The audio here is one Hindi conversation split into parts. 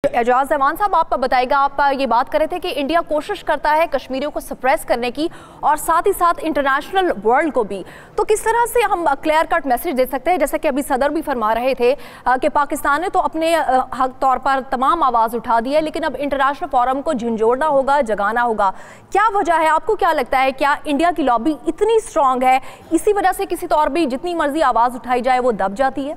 एजाज अमान साहब, आप बताइएगा, आप ये बात कर रहे थे कि इंडिया कोशिश करता है कश्मीरियों को सप्रेस करने की और साथ ही साथ इंटरनेशनल वर्ल्ड को भी। तो किस तरह से हम क्लियर कट मैसेज दे सकते हैं, जैसे कि अभी सदर भी फरमा रहे थे कि पाकिस्तान ने तो अपने हक तौर पर तमाम आवाज़ उठा दी है, लेकिन अब इंटरनेशनल फोरम को झंझोड़ना होगा, जगाना होगा। क्या वजह है, आपको क्या लगता है, क्या इंडिया की लॉबी इतनी स्ट्रांग है, इसी वजह से किसी तौर भी जितनी मर्जी आवाज़ उठाई जाए वो दब जाती है?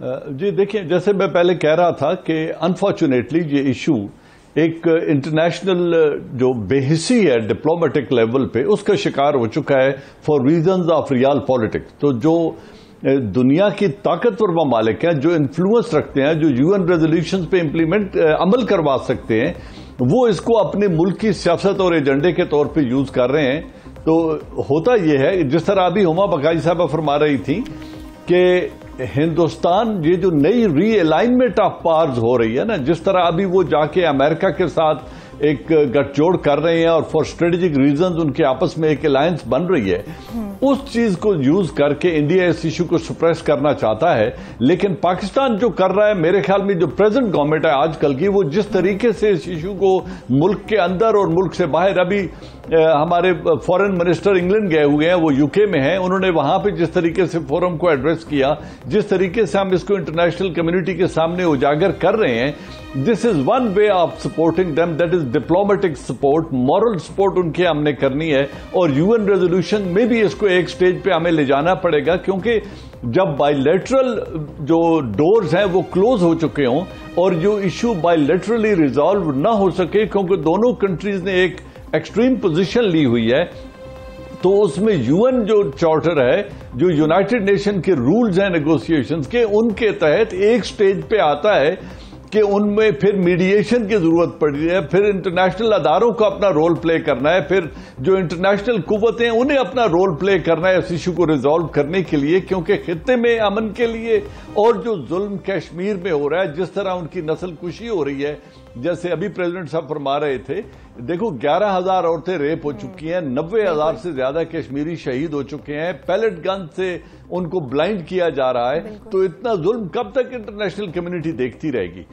जी देखिए, जैसे मैं पहले कह रहा था कि अनफॉर्चुनेटली ये इशू एक इंटरनेशनल जो बेहिसी है डिप्लोमेटिक लेवल पे, उसका शिकार हो चुका है for reasons of real politics. तो जो दुनिया की ताकतवर ममालिक हैं, जो इन्फ्लुएंस रखते हैं, जो यूएन रेजोल्यूशंस पे अमल करवा सकते हैं, वो इसको अपने मुल्क की सियासत और एजेंडे के तौर पे यूज कर रहे हैं। तो होता यह है, जिस तरह अभी हुमा बकाई साहब फरमा रही थी कि हिंदुस्तान ये जो नई रीअलाइनमेंट ऑफ पावर्स हो रही है ना, जिस तरह अभी वो जाके अमेरिका के साथ एक गठजोड़ कर रहे हैं और फॉर स्ट्रेटेजिक रीजंस उनके आपस में एक अलायंस बन रही है, उस चीज को यूज करके इंडिया इस इशू को सप्रेस करना चाहता है। लेकिन पाकिस्तान जो कर रहा है, मेरे ख्याल में जो प्रेजेंट गवर्नमेंट है आजकल की, वो जिस तरीके से इस इशू को मुल्क के अंदर और मुल्क से बाहर, अभी हमारे फॉरेन मिनिस्टर इंग्लैंड गए हुए हैं, वो यूके में हैं, उन्होंने वहां पे जिस तरीके से फोरम को एड्रेस किया, जिस तरीके से हम इसको इंटरनेशनल कम्युनिटी के सामने उजागर कर रहे हैं, this is one way of supporting them, that is diplomatic support, moral support उनके हमने करनी है। और यूएन रेजोल्यूशन में भी इसको एक स्टेज पे हमें ले जाना पड़ेगा, क्योंकि जब बायलैटरल जो डोर्स हैं वो क्लोज हो चुके हों और जो इशू बायलैटरली रिजॉल्व ना हो सके, क्योंकि दोनों कंट्रीज ने एक एक्सट्रीम पोजीशन ली हुई है, तो उसमें यूएन जो चार्टर है, जो यूनाइटेड नेशन के रूल्स हैं नेगोशिएशंस के, उनके तहत एक स्टेज पे आता है कि उनमें फिर मीडिएशन की जरूरत पड़ रही है, फिर इंटरनेशनल अदारों को अपना रोल प्ले करना है, फिर जो इंटरनेशनल कुव्वतें हैं उन्हें अपना रोल प्ले करना है इस इशू को रिजॉल्व करने के लिए, क्योंकि खित्ते में अमन के लिए और जो जुल्म कश्मीर में हो रहा है, जिस तरह उनकी नस्ल कुशी हो रही है, जैसे अभी प्रेसिडेंट साहब फरमा रहे थे, देखो 11,000 औरतें रेप हो चुकी हैं, 90,000 से ज्यादा कश्मीरी शहीद हो चुके हैं, पैलेट गन से उनको ब्लाइंड किया जा रहा है। तो इतना जुल्म कब तक इंटरनेशनल कम्युनिटी देखती रहेगी?